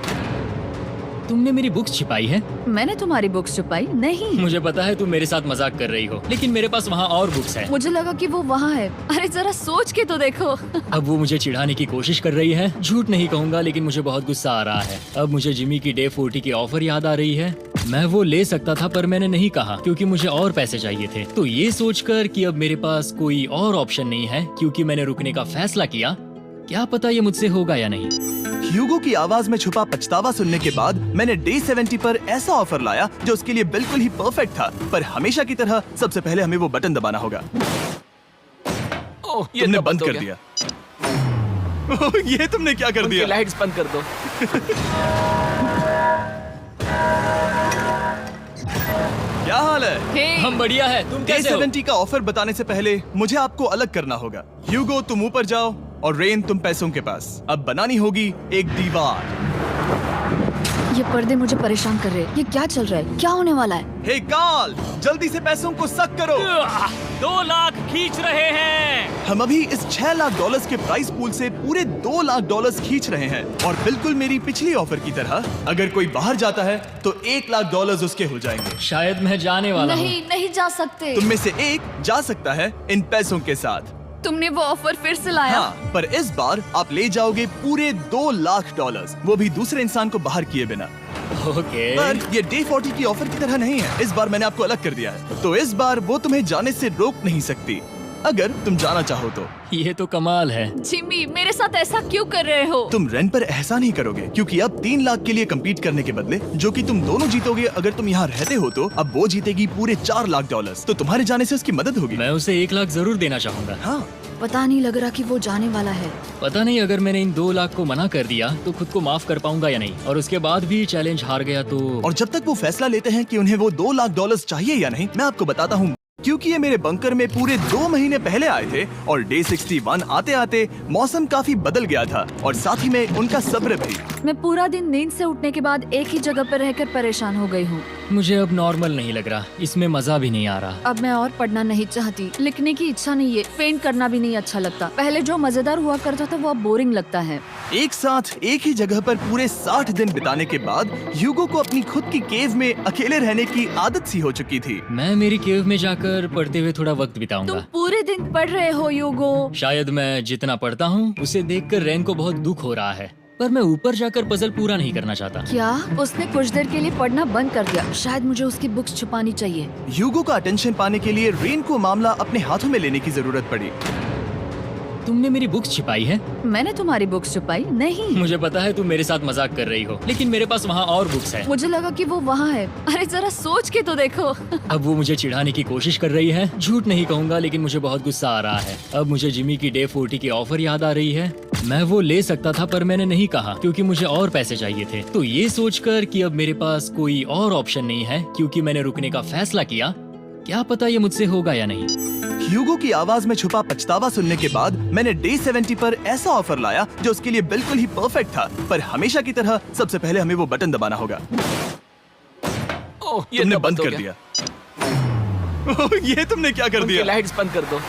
तुमने मेरी बुक्स छिपाई है? मैंने तुम्हारी बुक्स छुपाई नहीं। मुझे पता है तुम मेरे साथ मजाक कर रही हो, लेकिन मेरे पास वहाँ और बुक्स है। मुझे लगा कि वो वहाँ है। अरे जरा सोच के तो देखो। अब वो मुझे चिढ़ाने की कोशिश कर रही है। झूठ नहीं कहूंगा, लेकिन मुझे बहुत गुस्सा आ रहा है। अब मुझे जिमी की डे 40 की ऑफर याद आ रही है। मैं वो ले सकता था पर मैंने नहीं कहा क्योंकि मुझे और पैसे चाहिए थे। तो ये सोचकर कि अब मेरे पास कोई और ऑप्शन नहीं है क्योंकि मैंने रुकने का फैसला किया, क्या पता ये मुझसे होगा या नहीं। ह्यूगो की आवाज में छुपा पछतावा सुनने के बाद मैंने डे 70 पर ऐसा ऑफर लाया जो उसके लिए बिल्कुल ही परफेक्ट था। पर हमेशा की तरह सबसे पहले हमें वो बटन दबाना होगा। ओह, ये तुमने तो बंद हो कर गया। दिया। ओह, ये तुमने क्या कर उनकी दिया? लाइट्स बंद कर दो। क्या हाल है? हे, हम बढ़िया है, तुम डे कैसे हो? 70 का ऑफर बताने से पहले मुझे आपको अलग करना होगा। ह्यूगो तुम ऊपर जाओ और रेन तुम पैसों के पास। अब बनानी होगी एक दीवार। ये पर्दे मुझे परेशान कर रहे हैं। ये क्या चल रहा है? क्या होने वाला है? हे काल, जल्दी से पैसों को सक करो। 2 लाख खींच रहे हैं। हम अभी इस $6 लाख के प्राइस पूल से पूरे $2 लाख खींच रहे हैं और बिल्कुल मेरी पिछली ऑफर की तरह अगर कोई बाहर जाता है तो $1 लाख उसके हो जाएंगे। शायद मैं जाने वाला हूँ। नहीं, नहीं जा सकते। तुम में से एक जा सकता है इन पैसों के साथ। तुमने वो ऑफर फिर से लाया? हाँ, पर इस बार आप ले जाओगे पूरे $2 लाख, वो भी दूसरे इंसान को बाहर किए बिना। ओके। पर ये डे 40 की ऑफर की तरह नहीं है। इस बार मैंने आपको अलग कर दिया है, तो इस बार वो तुम्हें जाने से रोक नहीं सकती अगर तुम जाना चाहो तो। ये तो कमाल है। जिमी, मेरे साथ ऐसा क्यों कर रहे हो? तुम रेंट पर एहसान ही करोगे क्योंकि अब 3 लाख के लिए कम्पीट करने के बदले जो कि तुम दोनों जीतोगे अगर तुम यहाँ रहते हो तो अब वो जीतेगी पूरे $4 लाख। तो तुम्हारे जाने से उसकी मदद होगी। मैं उसे 1 लाख जरूर देना चाहूंगा। हाँ, पता नहीं लग रहा कि वो जाने वाला है। पता नहीं अगर मैंने इन 2 लाख को मना कर दिया तो खुद को माफ कर पाऊंगा या नहीं, और उसके बाद भी चैलेंज हार गया तो। और जब तक वो फैसला लेते हैं कि उन्हें वो $2 लाख चाहिए या नहीं, मैं आपको बताता हूँ क्योंकि ये मेरे बंकर में पूरे 2 महीने पहले आए थे और डे 61 आते आते मौसम काफी बदल गया था और साथ ही में उनका सब्र भी। मैं पूरा दिन नींद से उठने के बाद एक ही जगह पर रहकर परेशान हो गई हूँ। मुझे अब नॉर्मल नहीं लग रहा, इसमें मजा भी नहीं आ रहा। अब मैं और पढ़ना नहीं चाहती, लिखने की इच्छा नहीं है, पेंट करना भी नहीं अच्छा लगता। पहले जो मजेदार हुआ करता था वो अब बोरिंग लगता है। एक साथ एक ही जगह पर पूरे 60 दिन बिताने के बाद ह्यूगो को अपनी खुद की केव में अकेले रहने की आदत सी हो चुकी थी। मैं मेरी केव में जाकर पढ़ते हुए थोड़ा वक्त तुम बिताऊंगा। पूरे दिन पढ़ रहे हो यूगो। शायद मैं जितना पढ़ता हूँ उसे देखकर रैन को बहुत दुख हो रहा है, पर मैं ऊपर जाकर पजल पूरा नहीं करना चाहता। क्या? उसने कुछ देर के लिए पढ़ना बंद कर दिया। शायद मुझे उसकी बुक्स छुपानी चाहिए। ह्यूगो का अटेंशन पाने के लिए रेन को मामला अपने हाथों में लेने की जरूरत पड़ी। तुमने मेरी बुक्स छिपाई है? मैंने तुम्हारी बुक्स छुपाई नहीं। मुझे पता है तुम मेरे साथ मजाक कर रही हो, लेकिन मेरे पास वहाँ और बुक्स है। मुझे लगा कि वो वहाँ है। अरे जरा सोच के तो देखो। अब वो मुझे चिढ़ाने की कोशिश कर रही है। झूठ नहीं कहूंगा, लेकिन मुझे बहुत गुस्सा आ रहा है। अब मुझे जिमी की डे 40 की ऑफर याद आ रही है। मैं वो ले सकता था पर मैंने नहीं कहा क्योंकि मुझे और पैसे चाहिए थे। तो ये सोचकर कि अब मेरे पास कोई और ऑप्शन नहीं है क्योंकि मैंने रुकने का फैसला किया, क्या पता ये मुझसे होगा या नहीं। ह्यूगो की आवाज में छुपा पछतावा सुनने के बाद मैंने डे 70 पर ऐसा ऑफर लाया जो उसके लिए बिल्कुल ही परफेक्ट था। पर हमेशा की तरह सबसे पहले हमें वो बटन दबाना होगा। ओह, ये तुमने तो बंद हो कर गया। दिया। ओह, ये तुमने क्या कर उनकी दिया? लाइट्स बंद कर दो।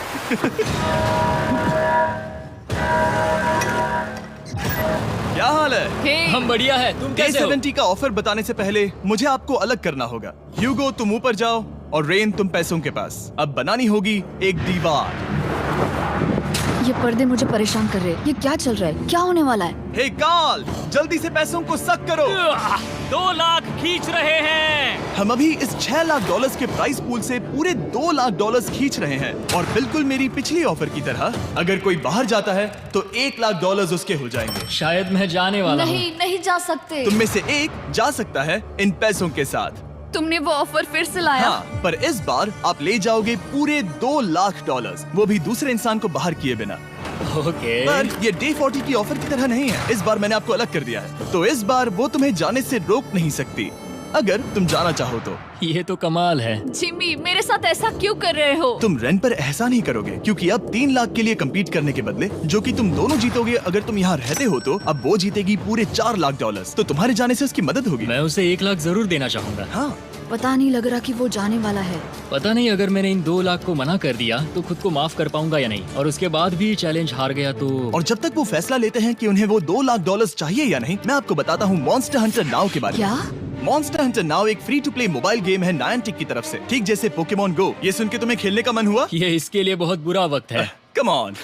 क्या हाल है? हे, हम बढ़िया है, तुम डे कैसे हो? 70 का ऑफर बताने से पहले मुझे आपको अलग करना होगा। ह्यूगो तुम ऊपर जाओ और रेन तुम पैसों के पास। अब बनानी होगी एक दीवार। ये पर्दे मुझे परेशान कर रहे हैं। ये क्या चल रहा है? क्या होने वाला है? हे काल, जल्दी से पैसों को सक करो। 2 लाख खींच रहे हैं। हम अभी इस $6 लाख के प्राइस पूल से पूरे $2 लाख खींच रहे हैं और बिल्कुल मेरी पिछली ऑफर की तरह अगर कोई बाहर जाता है तो $1 लाख उसके हो जाएंगे। शायद मैं जाने वाला हूँ। नहीं, नहीं जा सकते। तुम में से एक जा सकता है इन पैसों के साथ। तुमने वो ऑफर फिर से लाया? हाँ, पर इस बार आप ले जाओगे पूरे $2 लाख, वो भी दूसरे इंसान को बाहर किए बिना। ओके। पर ये डे 40 की ऑफर की तरह नहीं है। इस बार मैंने आपको अलग कर दिया है, तो इस बार वो तुम्हें जाने से रोक नहीं सकती अगर तुम जाना चाहो तो। ये तो कमाल है। जिमी, मेरे साथ ऐसा क्यों कर रहे हो? तुम रेंट पर एहसान ही करोगे क्योंकि अब 3 लाख के लिए कम्पीट करने के बदले जो कि तुम दोनों जीतोगे अगर तुम यहाँ रहते हो तो अब वो जीतेगी पूरे $4 लाख। तो तुम्हारे जाने से उसकी मदद होगी। मैं उसे 1 लाख जरूर देना चाहूंगा। हाँ, पता नहीं लग रहा कि वो जाने वाला है। पता नहीं अगर मैंने इन 2 लाख को मना कर दिया तो खुद को माफ कर पाऊंगा या नहीं, और उसके बाद भी चैलेंज हार गया तो। और जब तक वो फैसला लेते हैं कि उन्हें वो $2 लाख चाहिए या नहीं, मैं आपको बताता हूँ मॉन्स्टर हंटर नाउ के बारे में। क्या? मॉन्स्टर हंटर नाउ एक free to play mobile game है नायंटिक की तरफ से, ठीक जैसे पोकेमॉन गो। ये सुन के तुम्हें खेलने का मन हुआ? ये इसके लिए बहुत बुरा वक्त है। Come on.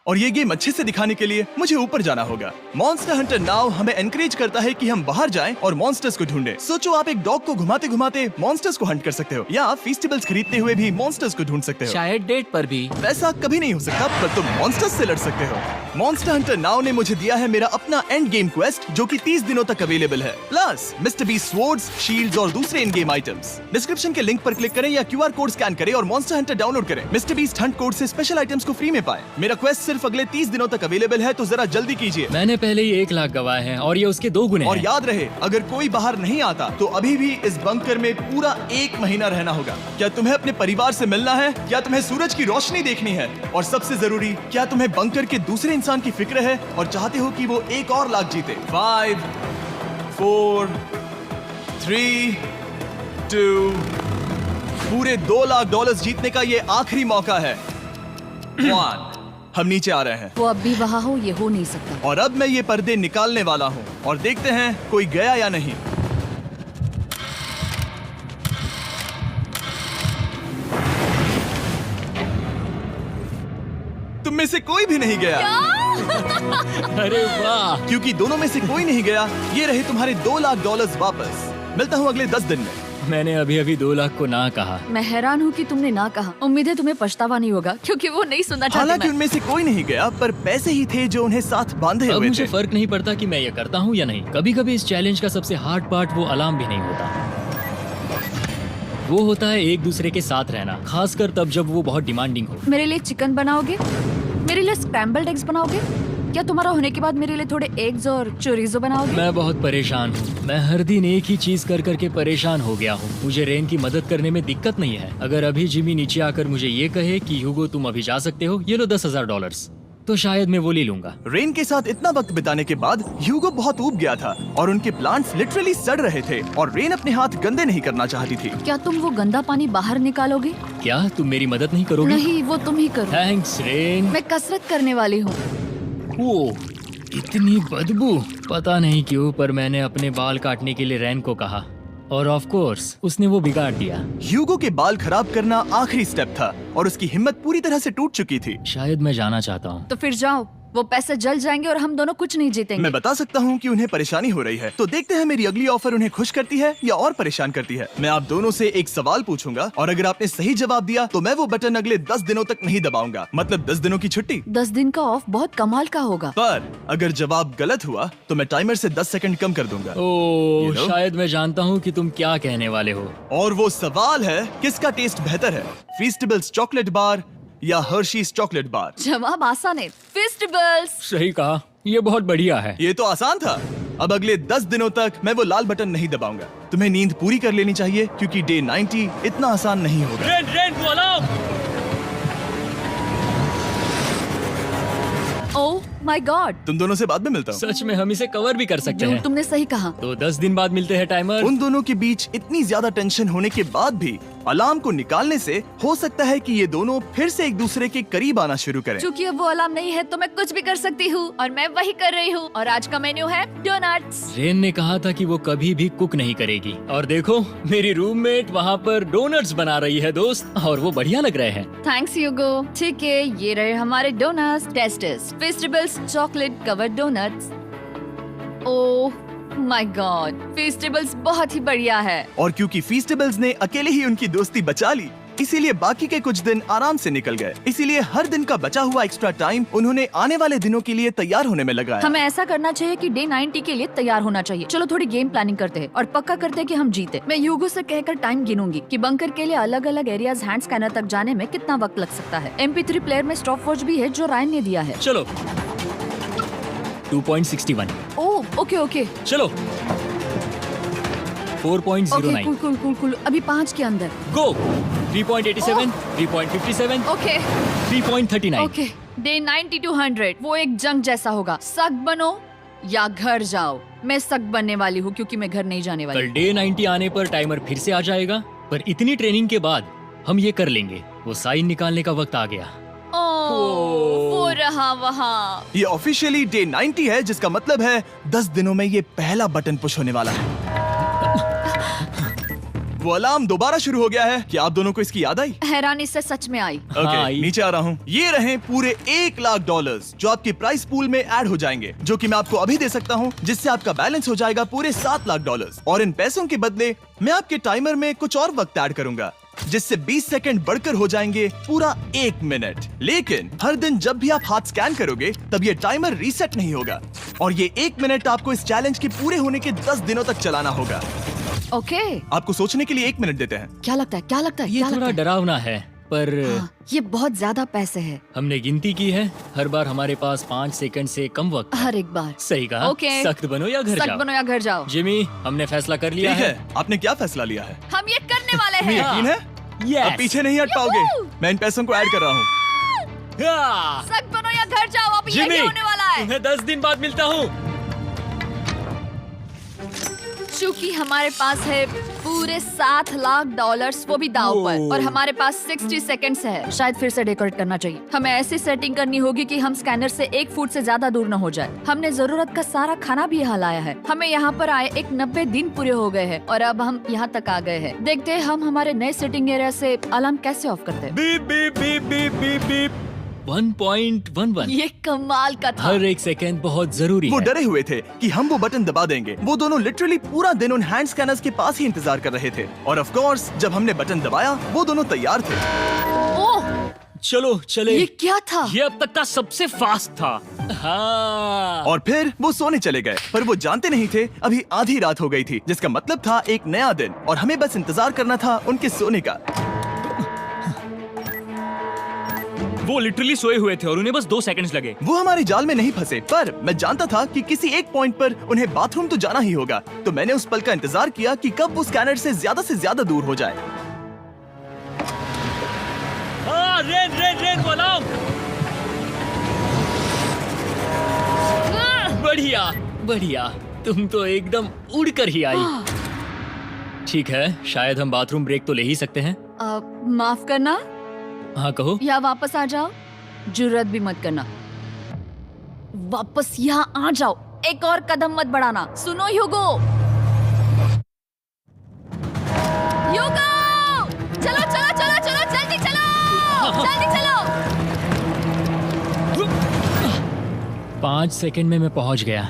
और ये गेम अच्छे से दिखाने के लिए मुझे ऊपर जाना होगा। मॉन्स्टर हंटर नाउ हमें एनकरेज करता है कि हम बाहर जाएं और मॉन्स्टर्स को ढूंढें। सोचो आप एक डॉग को घुमाते घुमाते मॉन्स्टर्स को हंट कर सकते हो, या फेस्टिवल्स खरीदते हुए भी मॉन्स्टर्स को ढूंढ सकते हो। शायद डेट पर भी। वैसा कभी नहीं हो सकता, पर तुम मॉन्स्टर्स से लड़ सकते हो। मॉन्स्टर हंटर नाउ ने मुझे दिया है मेरा अपना एंड गेम क्वेस्ट जो कि 30 दिनों तक अवेलेबल है, plus mister beast swords, shields और दूसरे इन गेम आइटम्स। डिस्क्रिप्शन के लिंक पर क्लिक करें या QR कोड स्कैन करें और मॉन्स्टर हंटर डाउनलोड करें। मिस्टर बीस्ट हंट कोड से स्पेशल आइटम्स को फ्री में पाएं। मेरा क्वेस्ट सिर्फ अगले 30 दिनों तक अवेलेबल है, तो जरा जल्दी कीजिए। मैंने पहले ही 1 लाख गवाए हैं और ये उसके 2 गुने और हैं। याद रहे, अगर कोई बाहर नहीं आता तो अभी भी इस बंकर में पूरा 1 महीना रहना होगा। क्या तुम्हें अपने परिवार से मिलना है? क्या तुम्हें सूरज की रोशनी देखनी है? और सबसे जरूरी, क्या तुम्हें बंकर के दूसरे इंसान की फिक्र है और चाहते हो कि वो 1 और लाख जीते? 5, 4, 3, 2, पूरे $2 लाख जीतने का ये आखिरी मौका है। 1, हम नीचे आ रहे हैं वो अब भी वहाँ हो, ये हो नहीं सकता। और अब मैं ये पर्दे निकालने वाला हूँ और देखते हैं कोई गया या नहीं। तुम में से कोई भी नहीं गया। अरे वाह! क्योंकि दोनों में से कोई नहीं गया, ये रहे तुम्हारे $2 लाख वापस। मिलता हूँ अगले 10 दिन में। मैंने अभी 2 लाख को ना कहा। मैं हैरान हूँ कि तुमने ना कहा। उम्मीद है तुम्हें पछतावा नहीं होगा, क्योंकि वो नहीं सुनना चाहते। हालांकि मैं। उनमें से कोई नहीं गया, पर पैसे ही थे जो उन्हें साथ बांधे अब हुए मुझे थे। फर्क नहीं पड़ता कि मैं ये करता हूँ या नहीं। कभी कभी इस चैलेंज का सबसे हार्ड पार्ट वो अलार्म भी नहीं होता, वो होता है एक दूसरे के साथ रहना, खासकर तब जब वो बहुत डिमांडिंग हो। मेरे लिए चिकन बनाओगे? मेरे लिए स्क्रैम्बल्ड एग्स बनाओगे? क्या तुम्हारा होने के बाद मेरे लिए थोड़े एग्स और चोरिजो बनाओगे? मैं बहुत परेशान हूँ। मैं हर दिन एक ही चीज कर करके परेशान हो गया हूँ। मुझे रेन की मदद करने में दिक्कत नहीं है। अगर अभी जिमी नीचे आकर मुझे ये कहे कि ह्यूगो तुम अभी जा सकते हो, ये लो $10,000, तो शायद मैं वो ले लूंगा। रेन के साथ इतना वक्त बिताने के बाद ह्यूगो बहुत ऊब गया था और उनके प्लांट्स लिटरली सड़ रहे थे और रेन अपने हाथ गंदे नहीं करना चाहती थी। क्या तुम वो गंदा पानी बाहर निकालोगे? क्या तुम मेरी मदद नहीं करोगी? नहीं, वो तुम ही करो। Thanks rain. मैं कसरत करने वाली हूँ। ओ, इतनी बदबू। पता नहीं क्यों, पर मैंने अपने बाल काटने के लिए रेन को कहा और ऑफ कोर्स उसने वो बिगाड़ दिया। ह्यूगो के बाल खराब करना आखिरी स्टेप था और उसकी हिम्मत पूरी तरह से टूट चुकी थी। शायद मैं जाना चाहता हूँ। तो फिर जाओ, वो पैसे जल जाएंगे और हम दोनों कुछ नहीं जीतेंगे। मैं बता सकता हूँ कि उन्हें परेशानी हो रही है, तो देखते हैं मेरी अगली ऑफर उन्हें खुश करती है या और परेशान करती है। मैं आप दोनों से एक सवाल पूछूंगा और अगर आपने सही जवाब दिया तो मैं वो बटन अगले 10 दिनों तक नहीं दबाऊंगा, मतलब 10 दिनों की छुट्टी। 10 दिन का ऑफ बहुत कमाल का होगा। पर अगर जवाब गलत हुआ तो मैं टाइमर से 10 सेकंड कम कर दूंगा। ओह, You know? शायद मैं जानता हूँ कि तुम क्या कहने वाले हो। और वो सवाल है, किसका टेस्ट बेहतर है, फीस्टेबल्स चॉकलेट बार या हर्शीज चॉकलेट बार? जवाब आसान है, फेस्टिवल्स। सही कहा, ये बहुत बढ़िया है। ये तो आसान था। अब अगले 10 दिनों तक मैं वो लाल बटन नहीं दबाऊंगा। तुम्हें नींद पूरी कर लेनी चाहिए क्योंकि डे 90 इतना आसान नहीं होगा। रेन को अलार्म। ओह माय गॉड, तुम दोनों से बाद में मिलता हूँ। सच में हम इसे कवर भी कर सकते हैं। तुमने सही कहा। तो 10 दिन बाद मिलते हैं टाइमर। उन दोनों के बीच इतनी ज्यादा टेंशन होने के बाद भी अलार्म को निकालने से हो सकता है कि ये दोनों फिर से एक दूसरे के करीब आना शुरू करें। क्योंकि अब वो अलार्म नहीं है तो मैं कुछ भी कर सकती हूँ और मैं वही कर रही हूँ। और आज का मेन्यू है डोनट्स। रेन ने कहा था कि वो कभी भी कुक नहीं करेगी और देखो मेरी रूममेट वहाँ पर डोनट्स बना रही है दोस्त, और वो बढ़िया लग रहे हैं। Thanks Hugo. ठीक है, ये रहे हमारे donuts. Testers festivals chocolate covered donuts. Oh my god, festivals बहुत ही बढ़िया है। और क्योंकि फीस्टेबल्स ने अकेले ही उनकी दोस्ती बचा ली, इसीलिए बाकी के कुछ दिन आराम से निकल गए। इसीलिए हर दिन का बचा हुआ एक्स्ट्रा टाइम उन्होंने आने वाले दिनों के लिए तैयार होने में लगाया। हमें ऐसा करना चाहिए कि डे 90 के लिए तैयार होना चाहिए। चलो थोड़ी गेम प्लानिंग करते हैं और पक्का करते हैं कि हम जीते। मैं ह्यूगो से कहकर टाइम गिनूंगी कि बंकर के लिए अलग अलग एरियाज हैंड स्कैनर तक जाने में कितना वक्त लग सकता है। MP3 प्लेयर में स्टॉप वॉच भी है जो रायन ने दिया है। चलो 2.61। ओह ओके ओके चलो 4.09। Okay, cool cool cool cool. अभी 5 के अंदर। गो 3.87, 3.57, ओके 3.39। ओके। डे 90 to 100 वो एक जंग जैसा होगा। सग बनो या घर जाओ। मैं सग बनने वाली हूँ क्योंकि मैं घर नहीं जाने वाली। कल डे 90 आने पर टाइमर फिर से आ जाएगा, पर इतनी ट्रेनिंग के बाद हम ये कर लेंगे। वो साइन निकालने का वक्त आ गया। वो रहा वहाँ। ये ऑफिशियली डे 90 है, जिसका मतलब है 10 दिनों में ये पहला बटन पुश होने वाला है। वो अलार्म दोबारा शुरू हो गया है। क्या आप दोनों को इसकी याद आई? हैरानी से सच में आई। ओके, हाँ, नीचे आ रहा हूँ। ये रहे पूरे $1 लाख जो आपके प्राइस पूल में ऐड हो जाएंगे, जो कि मैं आपको अभी दे सकता हूँ, जिससे आपका बैलेंस हो जाएगा पूरे $7 लाख। और इन पैसों के बदले मैं आपके टाइमर में कुछ और वक्त ऐड करूंगा। जिससे 20 सेकंड बढ़कर हो जाएंगे पूरा 1 मिनट। लेकिन हर दिन जब भी आप हाथ स्कैन करोगे तब ये टाइमर रीसेट नहीं होगा और ये 1 मिनट आपको इस चैलेंज के पूरे होने के 10 दिनों तक चलाना होगा। ओके। आपको सोचने के लिए 1 मिनट देते हैं। क्या लगता है, क्या लगता है, ये क्या थोड़ा लगता है? डरावना है, पर हाँ, ये बहुत ज्यादा पैसे है हमने गिनती की है, हर बार हमारे पास 5 सेकंड से कम वक्त है। हर एक बार। सही कहा। ओके। सख्त बनो या घर सख्त जाओ। बनो या घर जाओ। जिमी, हमने फैसला कर लिया ठीक है। है, आपने क्या फैसला लिया है? हम ये करने वाले तुम्हें हैं। यकीन है? Yes. अब पीछे नहीं हट पाओगे। मैं इन पैसों को ऐड कर रहा हूँ। हाँ। सख्त बनो या घर जाओ, अब जिमी, यही होने वाला है। तुम्हें 10 दिन बाद मिलता हूँ। चूंकि हमारे पास है पूरे $7 लाख, वो भी दाव पर, ओह। और हमारे पास 60 सेकंड्स है। शायद फिर से डेकोरेट करना चाहिए। हमें ऐसी सेटिंग करनी होगी कि हम स्कैनर से 1 फुट से ज्यादा दूर न हो जाए। हमने जरूरत का सारा खाना भी यहाँ लाया है। हमें यहाँ पर आए 90 दिन पूरे हो गए हैं और अब हम यहाँ तक आ गए हैं। देखते हैं हम हमारे नए सेटिंग एरिया से अलार्म कैसे ऑफ करते हैं। Beep beep beep beep beep beep. 1.11। ये कमाल का था। हर एक सेकंड बहुत जरूरी वो है। डरे हुए थे कि हम वो बटन दबा देंगे। वो दोनों लिटरली पूरा दिन उन हैंड स्कैनर्स के पास ही इंतजार कर रहे थे और ऑफ कोर्स जब हमने बटन दबाया वो दोनों तैयार थे। ओह, चलो चले। ये क्या था? ये अब तक का सबसे फास्ट था। हाँ। और फिर वो सोने चले गए, पर वो जानते नहीं थे अभी आधी रात हो गई थी, जिसका मतलब था एक नया दिन और हमें बस इंतजार करना था उनके सोने का। वो लिटरली सोए हुए थे और उन्हें बस 2 सेकंड्स लगे। वो हमारे जाल में नहीं फंसे, पर मैं जानता था कि किसी एक पॉइंट पर उन्हें बाथरूम तो जाना ही होगा, तो मैंने उस पल का इंतजार किया कि कब वो स्कैनर से ज्यादा दूर हो जाए। हाँ, रेन रेन रेन बोलाओ। बढ़िया बढ़िया, तुम तो एकदम उड़कर ही आई। ठीक है, शायद हम बाथरूम ब्रेक तो ले ही सकते हैं। माफ करना हाँ कहो। या वापस आ जाओ, जुर्रत भी मत करना। वापस यहाँ आ जाओ, एक और कदम मत बढ़ाना। सुनो ह्यूगो, ह्यूगो, चलो चलो चलो चलो, जल्दी चलो, जल्दी चलो। 5 सेकंड में मैं पहुंच गया,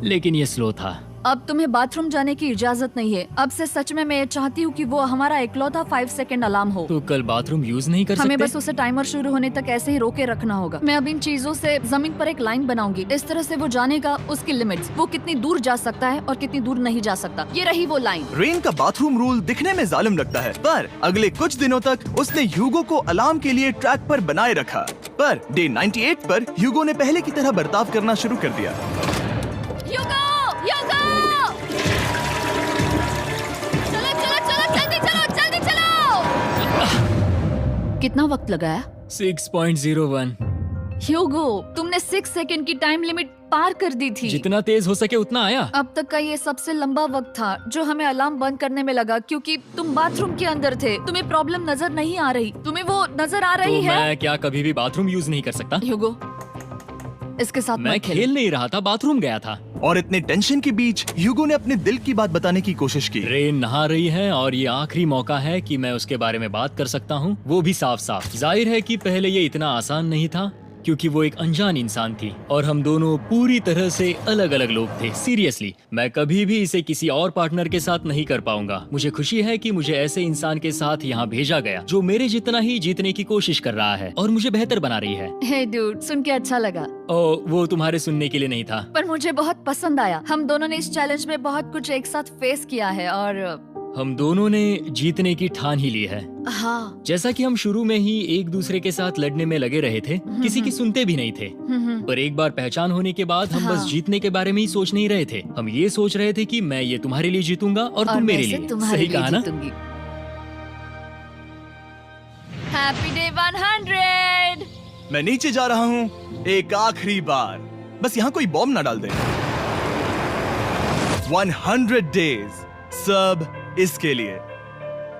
लेकिन ये स्लो था। अब तुम्हें बाथरूम जाने की इजाजत नहीं है। अब से सच में मैं ये चाहती हूँ कि वो हमारा इकलौता 5 सेकंड अलार्म हो। तो कल बाथरूम यूज नहीं कर हमें सकते? बस उसे टाइमर शुरू होने तक ऐसे ही रोके रखना होगा। मैं अब इन चीजों से जमीन पर एक लाइन बनाऊंगी। इस तरह से वो जानेगा उसकी लिमिट्स, वो कितनी दूर जा सकता है और कितनी दूर नहीं जा सकता। ये रही वो लाइन। रेन का बाथरूम रूल दिखने में जालिम लगता है, पर अगले कुछ दिनों तक उसने ह्यूगो को अलार्म के लिए ट्रैक पर बनाए रखा। पर डे 98 पर ह्यूगो ने पहले की तरह बर्ताव करना शुरू कर दिया। ह्यूगो, ह्यूगो! चलो चलो चलो, जल्दी चलो, जल्दी चलो! कितना वक्त लगाया? 6.01। ह्यूगो, तुमने 6 सेकंड की टाइम लिमिट पार कर दी थी। जितना तेज हो सके उतना आया। अब तक का ये सबसे लंबा वक्त था जो हमें अलार्म बंद करने में लगा, क्योंकि तुम बाथरूम के अंदर थे। तुम्हें प्रॉब्लम नजर नहीं आ रही। तुम्हें वो नजर आ रही तो है? मैं क्या कभी भी बाथरूम यूज नहीं कर सकता? ह्यूगो, इसके साथ मैं मत खेल। खेल नहीं रहा था, बाथरूम गया था। और इतने टेंशन के बीच ह्यूगो ने अपने दिल की बात बताने की कोशिश की। रेन नहा रही है और ये आखिरी मौका है कि मैं उसके बारे में बात कर सकता हूँ, वो भी साफ साफ। जाहिर है कि पहले ये इतना आसान नहीं था, क्योंकि वो एक अनजान इंसान थी और हम दोनों पूरी तरह से अलग अलग लोग थे। सीरियसली, मैं कभी भी इसे किसी और पार्टनर के साथ नहीं कर पाऊंगा। मुझे खुशी है कि मुझे ऐसे इंसान के साथ यहाँ भेजा गया जो मेरे जितना ही जीतने की कोशिश कर रहा है और मुझे बेहतर बना रही है। हे डूड, सुन के अच्छा लगा, ओ, वो तुम्हारे सुनने के लिए नहीं था। पर मुझे बहुत पसंद आया। हम दोनों ने इस चैलेंज में बहुत कुछ एक साथ फेस किया है और हम दोनों ने जीतने की ठान ही ली है। हाँ। जैसा कि हम शुरू में ही एक दूसरे के साथ लड़ने में लगे रहे थे, किसी की सुनते भी नहीं थे। पर एक बार पहचान होने के बाद हम बस हाँ। जीतने के बारे में ही सोच नहीं रहे थे। हम ये सोच रहे थे कि मैं ये तुम्हारे लिए जीतूंगा और तुम मेरे लिए। सही कहा ना? Happy day 100। मैं नीचे जा रहा हूँ एक आखिरी बार, बस यहाँ कोई बॉम्ब ना डाल दे। 100 डेज, सब इसके लिए।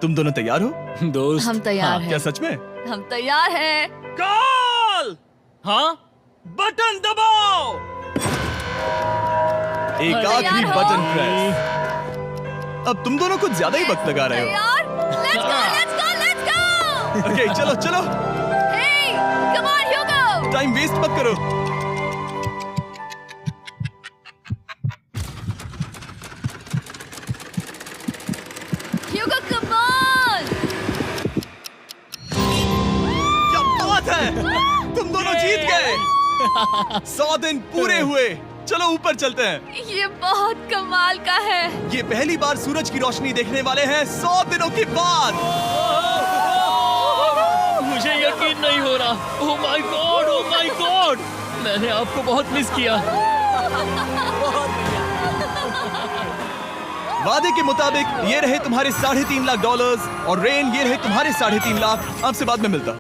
तुम दोनों तैयार हो? दोस्त, हम तैयार हैं। क्या सच में? हम तैयार हैं। कॉल! हाँ? बटन दबाओ! एक अरे आखिरी यार हो। Button press. अब तुम दोनों कुछ ज्यादा ही वक्त लगा रहे हो। तैयार? Let's go, let's go, let's go! Okay, चलो चलो, Hey, come on, Hugo! Time waste मत करो। Hugo, come on! 100 दिन पूरे हुए। चलो ऊपर चलते हैं। ये बहुत कमाल का है। ये पहली बार सूरज की रोशनी देखने वाले हैं 100 दिनों के बाद। मुझे यकीन नहीं हो रहा। ओह my God, oh my God, मैंने आपको बहुत मिस किया। वादे के मुताबिक ये रहे तुम्हारे $3.5 लाख और रेन ये रहे तुम्हारे 3.5 लाख। आपसे बाद में मिलता।